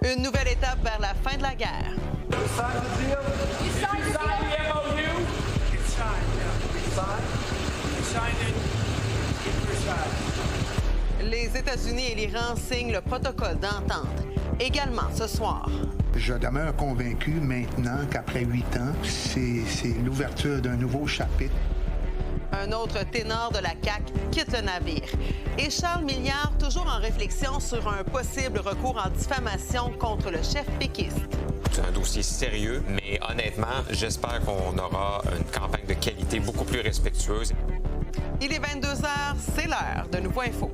Une nouvelle étape vers la fin de la guerre. Les États-Unis et l'Iran signent le protocole d'entente. Également ce soir. Je demeure convaincu maintenant qu'après 8 ans, c'est l'ouverture d'un nouveau chapitre. Un autre ténor de la CAQ quitte le navire. Et Charles Milliard, toujours en réflexion sur un possible recours en diffamation contre le chef péquiste. C'est un dossier sérieux, mais honnêtement, j'espère qu'on aura une campagne de qualité beaucoup plus respectueuse. Il est 22 h, c'est l'heure de Nouveau Info.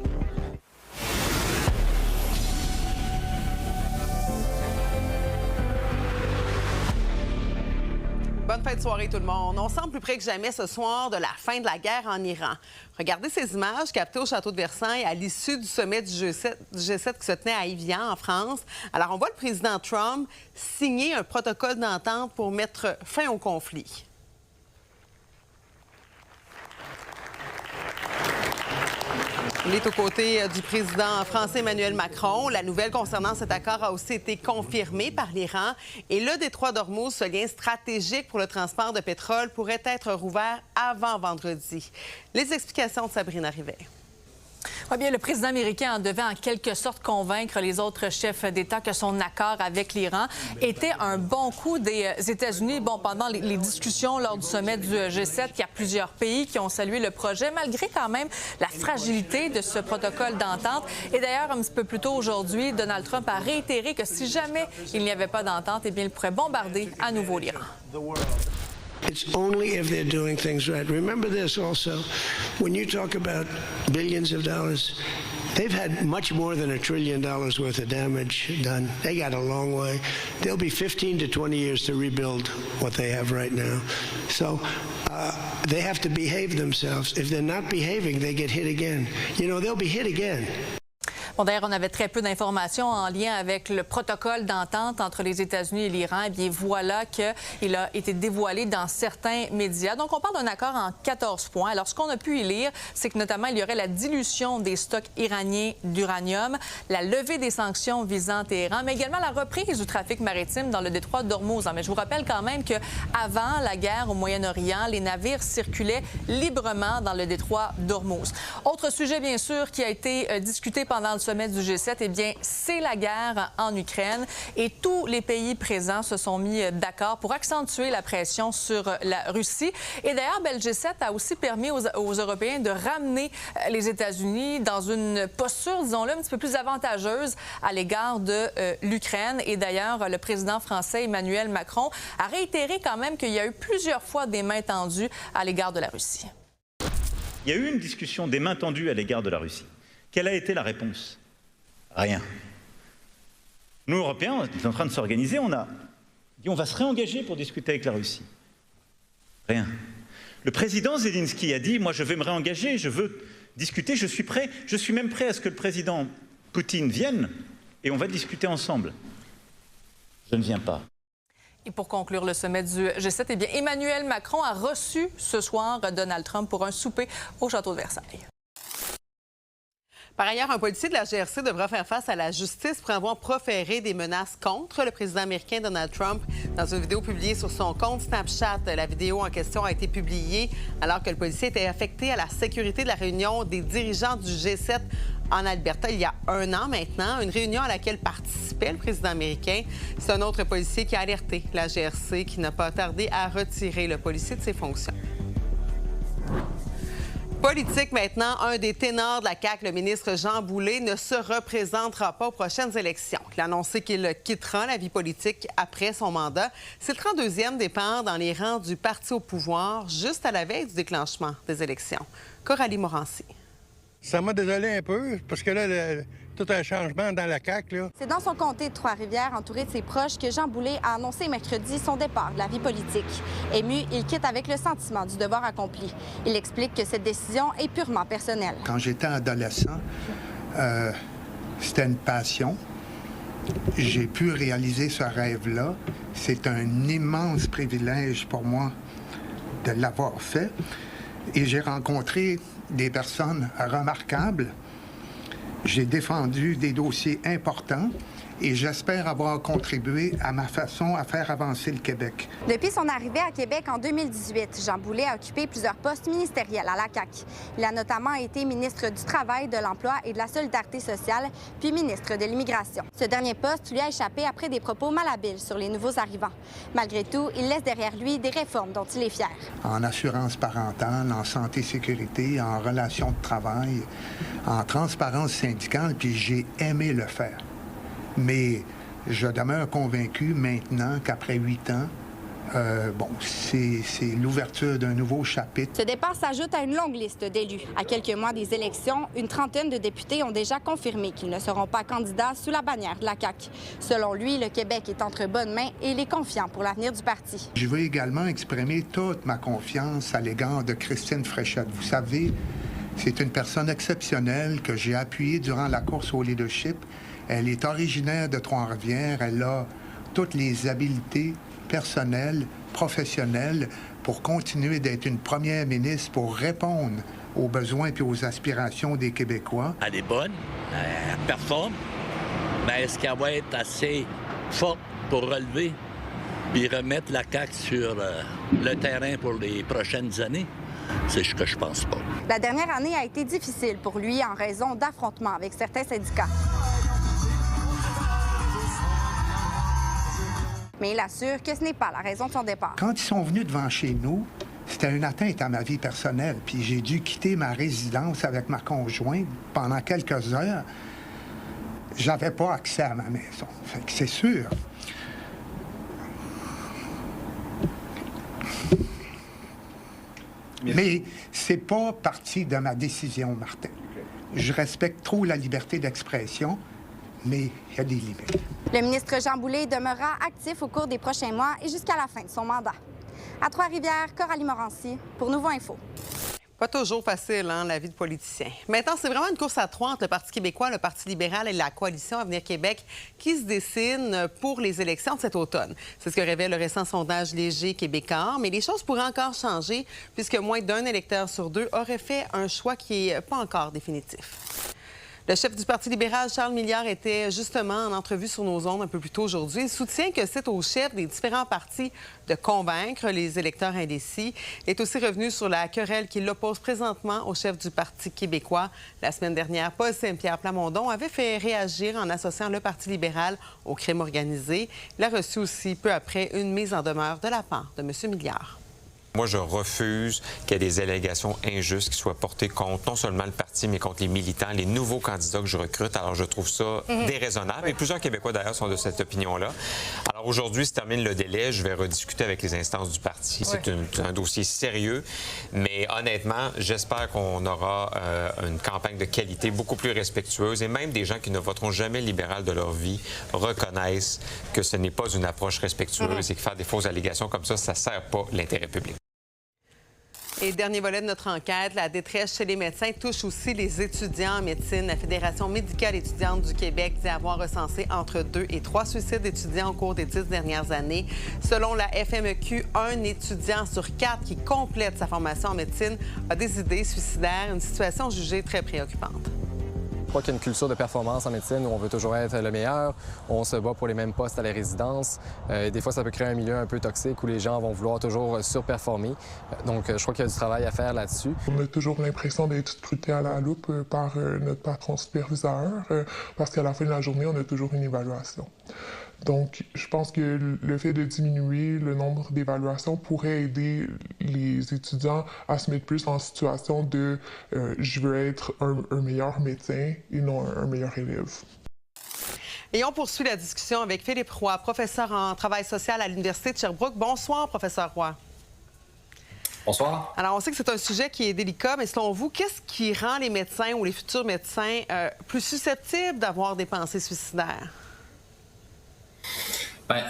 Bonne fin de soirée tout le monde. On semble plus près que jamais ce soir de la fin de la guerre en Iran. Regardez ces images captées au château de Versailles à l'issue du sommet du G7 qui se tenait à Évian, en France. Alors, on voit le président Trump signer un protocole d'entente pour mettre fin au conflit. Il est aux côtés du président français Emmanuel Macron. La nouvelle concernant cet accord a aussi été confirmée par l'Iran. Et le détroit d'Ormuz, ce lien stratégique pour le transport de pétrole, pourrait être rouvert avant vendredi. Les explications de Sabrina Rivet. Oui, bien, le président américain devait en quelque sorte convaincre les autres chefs d'État que son accord avec l'Iran était un bon coup des États-Unis. Bon, pendant les discussions lors du sommet du G7, il y a plusieurs pays qui ont salué le projet, malgré quand même la fragilité de ce protocole d'entente. Et d'ailleurs, un petit peu plus tôt aujourd'hui, Donald Trump a réitéré que si jamais il n'y avait pas d'entente, eh bien, il pourrait bombarder à nouveau l'Iran. It's only if they're doing things right. Remember this also, when you talk about billions of dollars, they've had much more than $1 trillion worth of damage done. They got a long way. There'll be 15 to 20 years to rebuild what they have right now. So they have to behave themselves. If they're not behaving, they get hit again. You know, they'll be hit again. Bon, d'ailleurs, on avait très peu d'informations en lien avec le protocole d'entente entre les États-Unis et l'Iran. Eh bien, voilà qu'il a été dévoilé dans certains médias. Donc, on parle d'un accord en 14 points. Alors, ce qu'on a pu y lire, c'est que notamment, il y aurait la dilution des stocks iraniens d'uranium, la levée des sanctions visant Téhéran, mais également la reprise du trafic maritime dans le détroit d'Ormuz. Mais je vous rappelle quand même qu'avant la guerre au Moyen-Orient, les navires circulaient librement dans le détroit d'Ormuz. Autre sujet, bien sûr, qui a été discuté pendant le sommet du G7, eh bien, c'est la guerre en Ukraine. Et tous les pays présents se sont mis d'accord pour accentuer la pression sur la Russie. Et d'ailleurs, le G7 a aussi permis aux Européens de ramener les États-Unis dans une posture, disons-le, un petit peu plus avantageuse à l'égard de l'Ukraine. Et d'ailleurs, le président français Emmanuel Macron a réitéré quand même qu'il y a eu plusieurs fois des mains tendues à l'égard de la Russie. Il y a eu une discussion des mains tendues à l'égard de la Russie. Quelle a été la réponse? Rien. Nous, Européens, on est en train de s'organiser, on a dit on va se réengager pour discuter avec la Russie. Rien. Le président Zelensky a dit moi je vais me réengager, je veux discuter, je suis prêt, je suis même prêt à ce que le président Poutine vienne et on va discuter ensemble. Je ne viens pas. Et pour conclure le sommet du G7, eh bien, Emmanuel Macron a reçu ce soir Donald Trump pour un souper au château de Versailles. Par ailleurs, un policier de la GRC devra faire face à la justice pour avoir proféré des menaces contre le président américain Donald Trump. Dans une vidéo publiée sur son compte Snapchat, la vidéo en question a été publiée alors que le policier était affecté à la sécurité de la réunion des dirigeants du G7 en Alberta il y a 1 an maintenant, une réunion à laquelle participait le président américain. C'est un autre policier qui a alerté la GRC qui n'a pas tardé à retirer le policier de ses fonctions. Politique maintenant, un des ténors de la CAQ, le ministre Jean Boulet, ne se représentera pas aux prochaines élections. Il a annoncé qu'il quittera la vie politique après son mandat. C'est le 32e départ dans les rangs du parti au pouvoir, juste à la veille du déclenchement des élections. Coralie Morancy. Ça m'a désolé un peu, parce que là, tout un changement dans la CAQ, là. C'est dans son comté de Trois-Rivières, entouré de ses proches, que Jean Boulet a annoncé mercredi son départ de la vie politique. Ému, il quitte avec le sentiment du devoir accompli. Il explique que cette décision est purement personnelle. Quand j'étais adolescent, c'était une passion. J'ai pu réaliser ce rêve-là. C'est un immense privilège pour moi de l'avoir fait. Et j'ai rencontré des personnes remarquables. J'ai défendu des dossiers importants et j'espère avoir contribué à ma façon à faire avancer le Québec. Depuis son arrivée à Québec en 2018, Jean Boulet a occupé plusieurs postes ministériels à la CAQ. Il a notamment été ministre du Travail, de l'Emploi et de la Solidarité sociale, puis ministre de l'Immigration. Ce dernier poste lui a échappé après des propos malhabiles sur les nouveaux arrivants. Malgré tout, il laisse derrière lui des réformes dont il est fier. En assurance parentale, en santé-sécurité, en relations de travail, en transparence syndicale, puis j'ai aimé le faire. Mais je demeure convaincu maintenant qu'après 8 ans, c'est l'ouverture d'un nouveau chapitre. Ce départ s'ajoute à une longue liste d'élus. À quelques mois des élections, une trentaine de députés ont déjà confirmé qu'ils ne seront pas candidats sous la bannière de la CAQ. Selon lui, le Québec est entre bonnes mains et il est confiant pour l'avenir du parti. Je veux également exprimer toute ma confiance à l'égard de Christine Fréchette. Vous savez, c'est une personne exceptionnelle que j'ai appuyée durant la course au leadership. Elle est originaire de Trois-Rivières. Elle a toutes les habiletés personnelles, professionnelles, pour continuer d'être une première ministre, pour répondre aux besoins et aux aspirations des Québécois. Elle est bonne, elle performe, mais est-ce qu'elle va être assez forte pour relever puis remettre la CAQ sur le terrain pour les prochaines années? C'est ce que je pense pas. La dernière année a été difficile pour lui en raison d'affrontements avec certains syndicats. Mais il assure que ce n'est pas la raison de son départ. Quand ils sont venus devant chez nous, c'était une atteinte à ma vie personnelle. Puis j'ai dû quitter ma résidence avec ma conjointe pendant quelques heures. J'avais pas accès à ma maison. Fait que c'est sûr. Mais c'est pas partie de ma décision, Martin. Je respecte trop la liberté d'expression, mais il y a des limites. Le ministre Jean Boulet demeurera actif au cours des prochains mois et jusqu'à la fin de son mandat. À Trois-Rivières, Coralie Morancy pour Nouveau Info. Pas toujours facile, hein, la vie de politicien. Maintenant, c'est vraiment une course à trois entre le Parti québécois, le Parti libéral et la coalition Avenir Québec qui se dessine pour les élections de cet automne. C'est ce que révèle le récent sondage Léger Québécois. Mais les choses pourraient encore changer puisque moins d'un électeur sur deux aurait fait un choix qui n'est pas encore définitif. Le chef du Parti libéral, Charles Milliard, était justement en entrevue sur nos ondes un peu plus tôt aujourd'hui. Il soutient que c'est au chef des différents partis de convaincre les électeurs indécis. Il est aussi revenu sur la querelle qui l'oppose présentement au chef du Parti québécois. La semaine dernière, Paul Saint-Pierre Plamondon avait fait réagir en associant le Parti libéral au crime organisé. Il a reçu aussi peu après une mise en demeure de la part de M. Milliard. Moi, je refuse qu'il y ait des allégations injustes qui soient portées contre non seulement le parti, mais contre les militants, les nouveaux candidats que je recrute. Alors, je trouve ça déraisonnable. Et plusieurs Québécois, d'ailleurs, sont de cette opinion-là. Alors, aujourd'hui se termine le délai. Je vais rediscuter avec les instances du parti. C'est un dossier sérieux. Mais honnêtement, j'espère qu'on aura une campagne de qualité beaucoup plus respectueuse. Et même des gens qui ne voteront jamais libéral de leur vie reconnaissent que ce n'est pas une approche respectueuse et que faire des fausses allégations comme ça ne sert pas l'intérêt public. Et dernier volet de notre enquête, la détresse chez les médecins touche aussi les étudiants en médecine. La Fédération médicale étudiante du Québec dit avoir recensé entre 2 et 3 suicides d'étudiants au cours des 10 dernières années. Selon la FMEQ, un étudiant sur 4 qui complète sa formation en médecine a des idées suicidaires, une situation jugée très préoccupante. Je crois qu'il y a une culture de performance en médecine où on veut toujours être le meilleur, on se bat pour les mêmes postes à la résidence. Des fois, ça peut créer un milieu un peu toxique où les gens vont vouloir toujours surperformer. Donc, je crois qu'il y a du travail à faire là-dessus. On a toujours l'impression d'être scruté à la loupe par notre patron superviseur parce qu'à la fin de la journée, on a toujours une évaluation. Donc, je pense que le fait de diminuer le nombre d'évaluations pourrait aider les étudiants à se mettre plus en situation de je veux être un meilleur médecin et non un meilleur élève. Et on poursuit la discussion avec Philippe Roy, professeur en travail social à l'Université de Sherbrooke. Bonsoir, professeur Roy. Bonsoir. Alors, on sait que c'est un sujet qui est délicat, mais selon vous, qu'est-ce qui rend les médecins ou les futurs médecins plus susceptibles d'avoir des pensées suicidaires? Bien,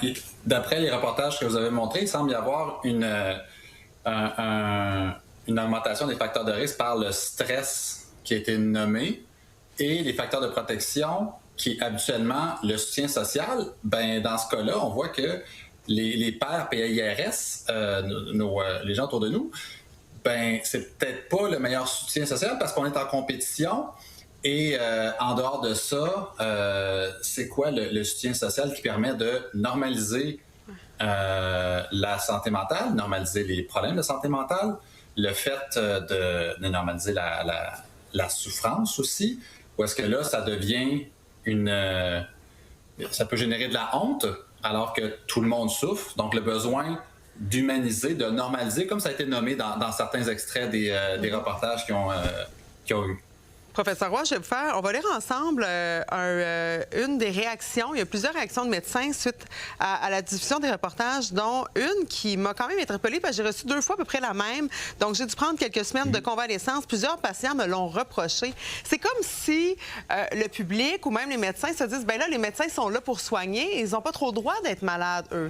d'après les reportages que vous avez montrés, il semble y avoir une augmentation des facteurs de risque par le stress qui a été nommé et les facteurs de protection qui est habituellement le soutien social. Bien, dans ce cas-là, on voit que les pairs PIRS, les gens autour de nous, ben c'est peut-être pas le meilleur soutien social parce qu'on est en compétition Et en dehors de ça, c'est quoi le soutien social qui permet de normaliser la santé mentale, normaliser les problèmes de santé mentale, le fait de normaliser la souffrance aussi, ou est-ce que là, ça devient ça peut générer de la honte alors que tout le monde souffre, donc le besoin d'humaniser, de normaliser, comme ça a été nommé dans certains extraits des reportages qui ont eu. Professeur Roy, on va lire ensemble une des réactions. Il y a plusieurs réactions de médecins suite à la diffusion des reportages, dont une qui m'a quand même interpellée parce que j'ai reçu 2 fois à peu près la même. Donc, j'ai dû prendre quelques semaines de convalescence. Plusieurs patients me l'ont reproché. C'est comme si le public ou même les médecins se disent, bien là, les médecins sont là pour soigner et ils n'ont pas trop le droit d'être malades, eux.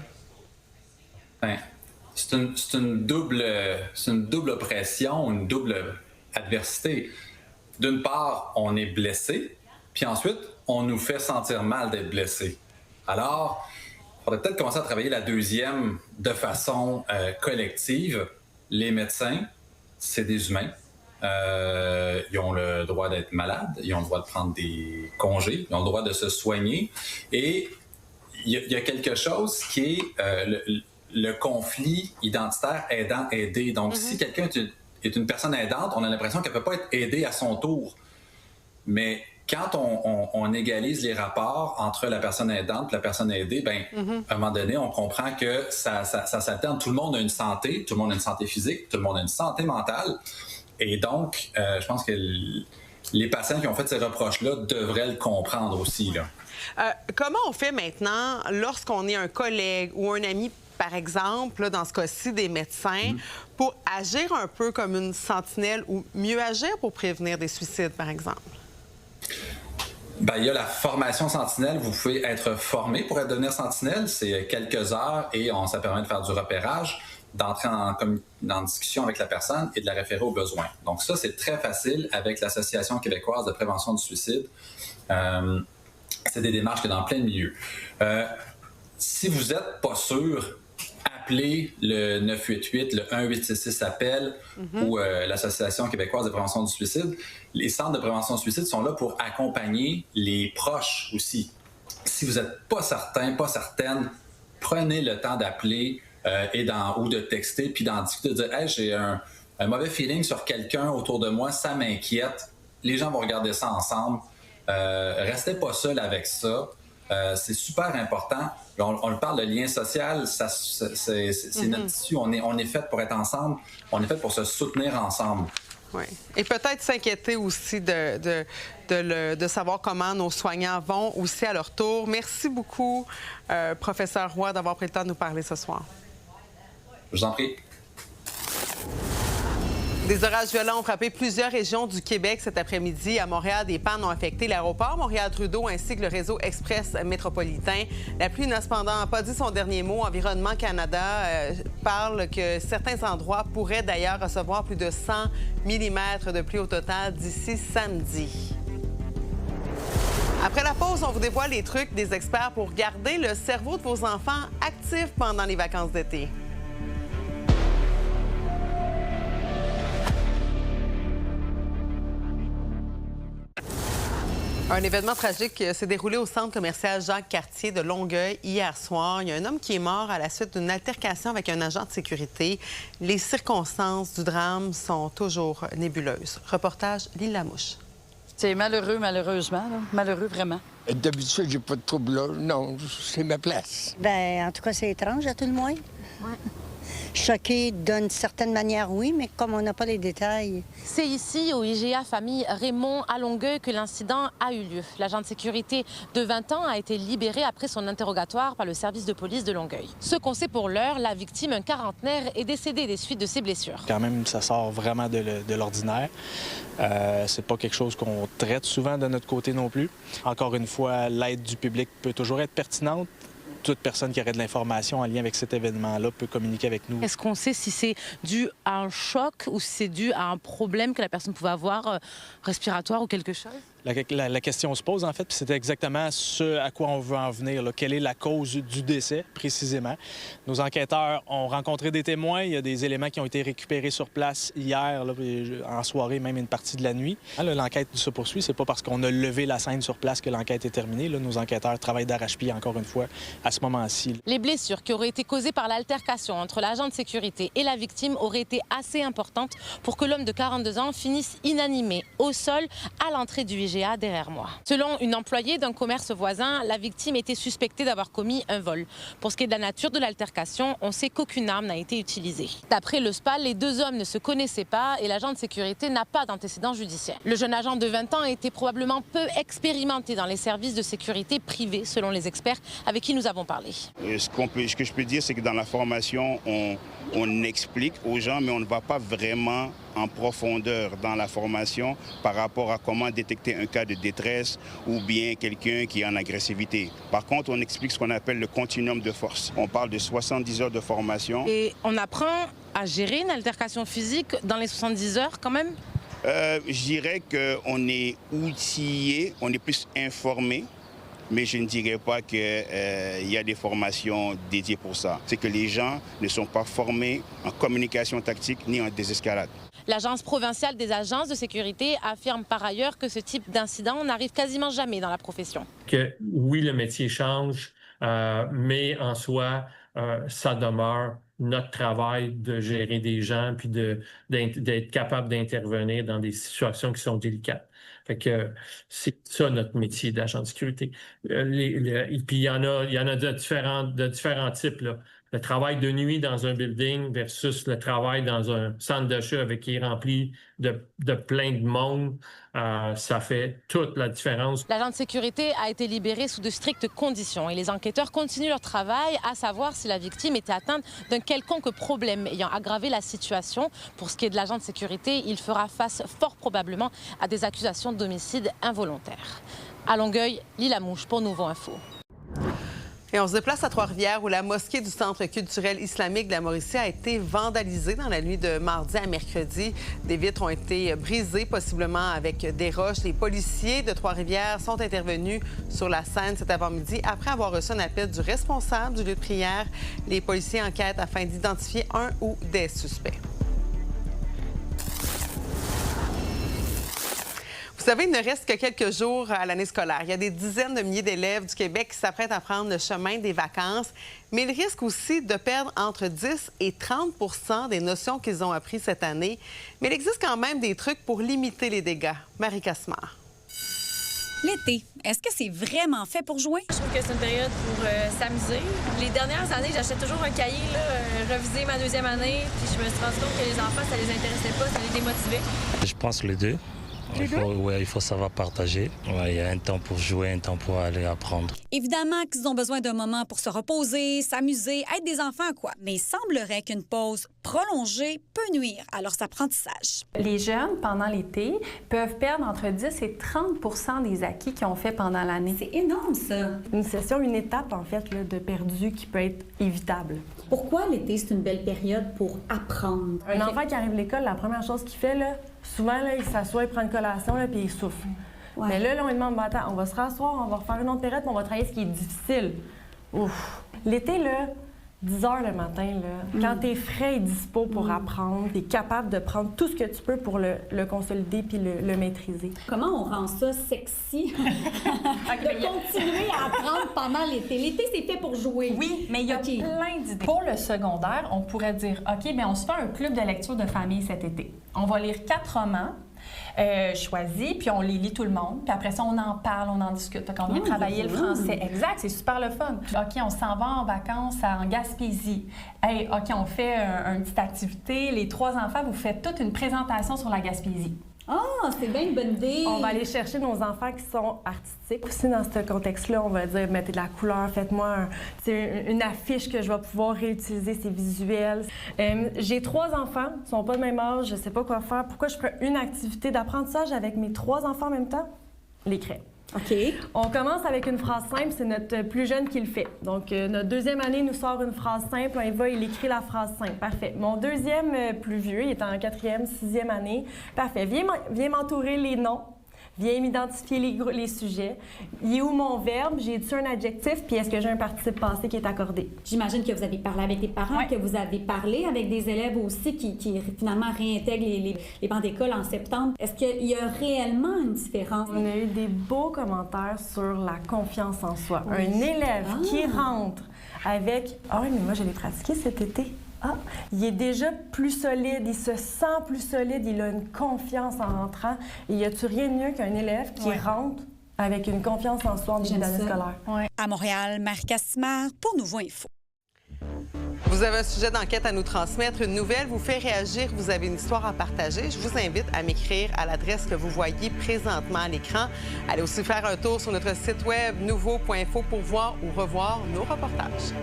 Bien, c'est une double pression, une double adversité. D'une part, on est blessé, puis ensuite, on nous fait sentir mal d'être blessé. Alors, il faudrait peut-être commencer à travailler la deuxième de façon collective. Les médecins, c'est des humains. Ils ont le droit d'être malades, ils ont le droit de prendre des congés, ils ont le droit de se soigner. Et il y a quelque chose qui est le conflit identitaire aidant-aidé. Donc, si quelqu'un est une personne aidante, on a l'impression qu'elle ne peut pas être aidée à son tour. Mais quand on égalise les rapports entre la personne aidante et la personne aidée, bien, à un moment donné, on comprend que ça s'alterne. Tout le monde a une santé, tout le monde a une santé physique, tout le monde a une santé mentale. Et donc, je pense que les patients qui ont fait ces reproches-là devraient le comprendre aussi, là. Comment on fait maintenant lorsqu'on est un collègue ou un ami, par exemple, là, dans ce cas-ci, des médecins, pour agir un peu comme une sentinelle ou mieux agir pour prévenir des suicides, par exemple? Bien, il y a la formation sentinelle. Vous pouvez être formé pour devenir sentinelle. C'est quelques heures et ça permet de faire du repérage, d'entrer en discussion avec la personne et de la référer aux besoins. Donc ça, c'est très facile avec l'Association québécoise de prévention du suicide. C'est des démarches qui sont dans plein de milieux. Si vous n'êtes pas sûr, appelez le 988, le 1866 appel ou l'Association québécoise de prévention du suicide. Les centres de prévention du suicide sont là pour accompagner les proches aussi. Si vous n'êtes pas certain, pas certaine, prenez le temps d'appeler ou de texter, puis d'en discuter, de dire « Hey, j'ai un mauvais feeling sur quelqu'un autour de moi, ça m'inquiète. » Les gens vont regarder ça ensemble. Restez pas seul avec ça. C'est super important. On le parle de lien social, c'est notre tissu. On est fait pour être ensemble, on est fait pour se soutenir ensemble. Oui. Et peut-être s'inquiéter aussi de savoir comment nos soignants vont aussi à leur tour. Merci beaucoup, professeur Roy, d'avoir pris le temps de nous parler ce soir. Je vous en prie. Des orages violents ont frappé plusieurs régions du Québec cet après-midi. À Montréal, des pannes ont affecté l'aéroport Montréal-Trudeau ainsi que le réseau express métropolitain. La pluie n'a cependant pas dit son dernier mot. Environnement Canada parle que certains endroits pourraient d'ailleurs recevoir plus de 100 mm de pluie au total d'ici samedi. Après la pause, on vous dévoile les trucs des experts pour garder le cerveau de vos enfants actif pendant les vacances d'été. Un événement tragique s'est déroulé au centre commercial Jacques-Cartier de Longueuil hier soir. Il y a un homme qui est mort à la suite d'une altercation avec un agent de sécurité. Les circonstances du drame sont toujours nébuleuses. Reportage Lille Lamouche. C'est malheureux, malheureusement. Là. Malheureux, vraiment. D'habitude, j'ai pas de trouble là. Non, c'est ma place. Bien, en tout cas, c'est étrange, à tout le moins. Ouais. Choqué d'une certaine manière, oui, mais comme on n'a pas les détails. C'est ici, au IGA Famille Raymond, à Longueuil, que l'incident a eu lieu. L'agent de sécurité de 20 ans a été libéré après son interrogatoire par le service de police de Longueuil. Ce qu'on sait pour l'heure, la victime, un quarantenaire, est décédée des suites de ses blessures. Quand même, ça sort vraiment de l'ordinaire. C'est pas quelque chose qu'on traite souvent de notre côté non plus. Encore une fois, l'aide du public peut toujours être pertinente. Toute personne qui aurait de l'information en lien avec cet événement-là peut communiquer avec nous. Est-ce qu'on sait si c'est dû à un choc ou si c'est dû à un problème que la personne pouvait avoir, respiratoire ou quelque chose? La question se pose, en fait, puis c'est exactement ce à quoi on veut en venir. Là. Quelle est la cause du décès, précisément? Nos enquêteurs ont rencontré des témoins. Il y a des éléments qui ont été récupérés sur place hier, là, en soirée, même une partie de la nuit. Là, l'enquête se poursuit. C'est pas parce qu'on a levé la scène sur place que l'enquête est terminée. Là, nos enquêteurs travaillent d'arrache-pied, encore une fois, à ce moment-ci. Les blessures qui auraient été causées par l'altercation entre l'agent de sécurité et la victime auraient été assez importantes pour que l'homme de 42 ans finisse inanimé au sol à l'entrée du IGA derrière moi. Selon une employée d'un commerce voisin, la victime était suspectée d'avoir commis un vol. Pour ce qui est de la nature de l'altercation, on sait qu'aucune arme n'a été utilisée. D'après le SPAL, les deux hommes ne se connaissaient pas et l'agent de sécurité n'a pas d'antécédent judiciaire. Le jeune agent de 20 ans était probablement peu expérimenté dans les services de sécurité privés, selon les experts avec qui nous avons parlé. Ce que je peux dire, c'est que dans la formation, on explique aux gens, mais on ne va pas vraiment en profondeur dans la formation par rapport à comment détecter un cas de détresse ou bien quelqu'un qui est en agressivité. Par contre, on explique ce qu'on appelle le continuum de force. On parle de 70 heures de formation. Et on apprend à gérer une altercation physique dans les 70 heures quand même? Je dirais qu'on est outillé, on est plus informé. Mais je ne dirais pas qu'il y a des formations dédiées pour ça. C'est que les gens ne sont pas formés en communication tactique ni en désescalade. L'Agence provinciale des agences de sécurité affirme par ailleurs que ce type d'incident n'arrive quasiment jamais dans la profession. Que oui, le métier change, mais en soi, ça demeure notre travail de gérer des gens puis d'être capable d'intervenir dans des situations qui sont délicates. Fait que c'est ça notre métier d'agent de sécurité. Puis il y en a de différents types, là. Le travail de nuit dans un building versus le travail dans un centre d'achat qui est rempli de plein de monde, ça fait toute la différence. L'agent de sécurité a été libéré sous de strictes conditions et les enquêteurs continuent leur travail à savoir si la victime était atteinte d'un quelconque problème ayant aggravé la situation. Pour ce qui est de l'agent de sécurité, il fera face fort probablement à des accusations d'homicide involontaire. À Longueuil, Lila Mouche pour Nouveau Info. Et on se déplace à Trois-Rivières où la mosquée du Centre culturel islamique de la Mauricie a été vandalisée dans la nuit de mardi à mercredi. Des vitres ont été brisées, possiblement avec des roches. Les policiers de Trois-Rivières sont intervenus sur la scène cet avant-midi après avoir reçu un appel du responsable du lieu de prière. Les policiers enquêtent afin d'identifier un ou des suspects. Vous savez, il ne reste que quelques jours à l'année scolaire. Il y a des dizaines de milliers d'élèves du Québec qui s'apprêtent à prendre le chemin des vacances, mais ils risquent aussi de perdre entre 10 et 30 des notions qu'ils ont apprises cette année. Mais il existe quand même des trucs pour limiter les dégâts. Marie Casmar. L'été, est-ce que c'est vraiment fait pour jouer? Je trouve que c'est une période pour s'amuser. Les dernières années, j'achetais toujours un cahier, reviser ma deuxième année, puis je me suis rendu compte que les enfants, ça les intéressait pas, ça les démotivait. Je pense les deux. Il faut savoir partager. Il y a un temps pour jouer, un temps pour aller apprendre. Évidemment qu'ils ont besoin d'un moment pour se reposer, s'amuser, être des enfants, quoi. Mais il semblerait qu'une pause prolongée peut nuire à leur apprentissage. Les jeunes, pendant l'été, peuvent perdre entre 10 et 30 des acquis qu'ils ont fait pendant l'année. C'est énorme, ça. Une session, une étape, en fait, là, de perdu qui peut être évitable. Pourquoi l'été, c'est une belle période pour apprendre? Un enfant qui arrive à l'école, la première chose qu'il fait, là, souvent, là, il s'assoit, il prend une collation, là, puis il souffle. Ouais. Mais là, on lui demande, attends, on va se rasseoir, on va refaire une autre période, puis on va travailler ce qui est difficile. Ouf! L'été, là, 10 heures le matin, là, quand t'es frais et dispo pour apprendre, t'es capable de prendre tout ce que tu peux pour le consolider puis le maîtriser. Comment on rend ça sexy de continuer à apprendre pendant l'été? L'été, c'est fait pour jouer. Oui, mais il y a plein d'idées. Pour le secondaire, on pourrait dire, OK, bien, on se fait un club de lecture de famille cet été. On va lire 4 romans. Choisis, puis on les lit tout le monde. Puis après ça, on en parle, on en discute. Fait qu'on vient travailler le français. Exact, c'est super le fun. OK, on s'en va en vacances en Gaspésie. Hey, OK, on fait une petite activité. Les 3 enfants, vous faites toute une présentation sur la Gaspésie. Ah, c'est bien une bonne idée! On va aller chercher nos enfants qui sont artistiques. Aussi, dans ce contexte-là, on va dire, mettez de la couleur, faites-moi une affiche que je vais pouvoir réutiliser, c'est visuel. J'ai 3 enfants, ils sont pas de même âge, je sais pas quoi faire. Pourquoi je ferais une activité d'apprentissage avec mes 3 enfants en même temps? Les craies. OK. On commence avec une phrase simple, c'est notre plus jeune qui le fait. Donc, notre deuxième année nous sort une phrase simple, on y va, il écrit la phrase simple. Parfait. Mon deuxième plus vieux, il est en 4e, 6e année. Parfait. Viens m'entourer les noms. viens m'identifier les sujets. Il est où mon verbe? J'ai-tu un adjectif? Puis est-ce que j'ai un participe passé qui est accordé? J'imagine que vous avez parlé avec des parents, que vous avez parlé avec des élèves aussi qui finalement réintègrent les bancs d'école en septembre. Est-ce qu'il y a réellement une différence? On a eu des beaux commentaires sur la confiance en soi. Oui. Un élève qui rentre avec « Ah oui, mais moi, je l'ai pratiqué cet été. » Ah, il est déjà plus solide, il se sent plus solide, il a une confiance en rentrant. Et y a-tu rien de mieux qu'un élève qui rentre avec une confiance en soi en début d'année scolaire? Ouais. À Montréal, Marie Cassimard pour Nouveau Info. Vous avez un sujet d'enquête à nous transmettre, une nouvelle vous fait réagir, vous avez une histoire à partager. Je vous invite à m'écrire à l'adresse que vous voyez présentement à l'écran. Allez aussi faire un tour sur notre site web nouveau.info pour voir ou revoir nos reportages.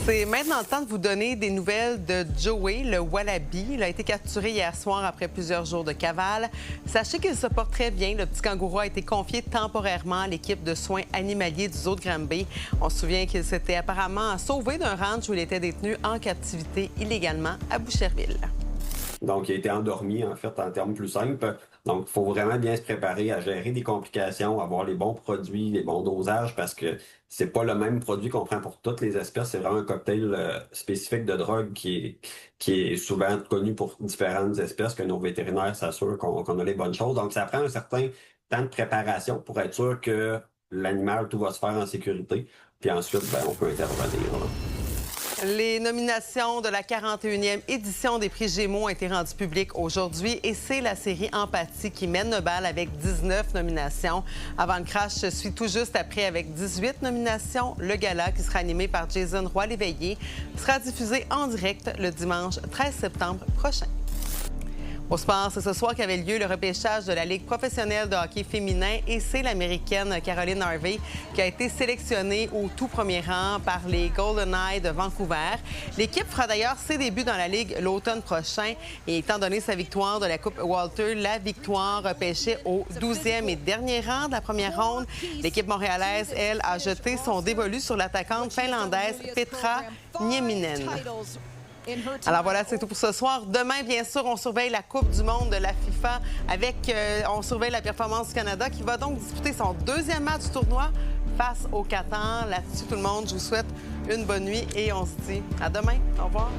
C'est maintenant le temps de vous donner des nouvelles de Joey, le wallaby. Il a été capturé hier soir après plusieurs jours de cavale. Sachez qu'il se porte très bien. Le petit kangourou a été confié temporairement à l'équipe de soins animaliers du zoo de Granby. On se souvient qu'il s'était apparemment sauvé d'un ranch où il était détenu en captivité illégalement à Boucherville. Donc, il a été endormi, en fait, en termes plus simples. Donc, il faut vraiment bien se préparer à gérer des complications, avoir les bons produits, les bons dosages, parce que c'est pas le même produit qu'on prend pour toutes les espèces. C'est vraiment un cocktail spécifique de drogue qui est souvent connu pour différentes espèces, que nos vétérinaires s'assurent qu'on a les bonnes choses. Donc, ça prend un certain temps de préparation pour être sûr que l'animal, tout va se faire en sécurité. Puis ensuite, on peut intervenir. Là. Les nominations de la 41e édition des Prix Gémeaux ont été rendues publiques aujourd'hui et c'est la série Empathie qui mène le bal avec 19 nominations. Avant le crash suit tout juste après avec 18 nominations. Le gala, qui sera animé par Jason Roy-Léveillé, sera diffusé en direct le dimanche 13 septembre prochain. Au sport, c'est ce soir qu'avait lieu le repêchage de la Ligue professionnelle de hockey féminin et c'est l'Américaine Caroline Harvey qui a été sélectionnée au tout premier rang par les Golden Knights de Vancouver. L'équipe fera d'ailleurs ses débuts dans la Ligue l'automne prochain et étant donné sa victoire de la Coupe Walter, la victoire repêchée au 12e et dernier rang de la première ronde, l'équipe montréalaise, elle, a jeté son dévolu sur l'attaquante finlandaise Petra Nieminen. Alors voilà, c'est tout pour ce soir. Demain, bien sûr, on surveille la Coupe du monde de la FIFA on surveille la performance du Canada qui va donc disputer son deuxième match du tournoi face au Qatar. Là-dessus, tout le monde, je vous souhaite une bonne nuit et on se dit à demain. Au revoir.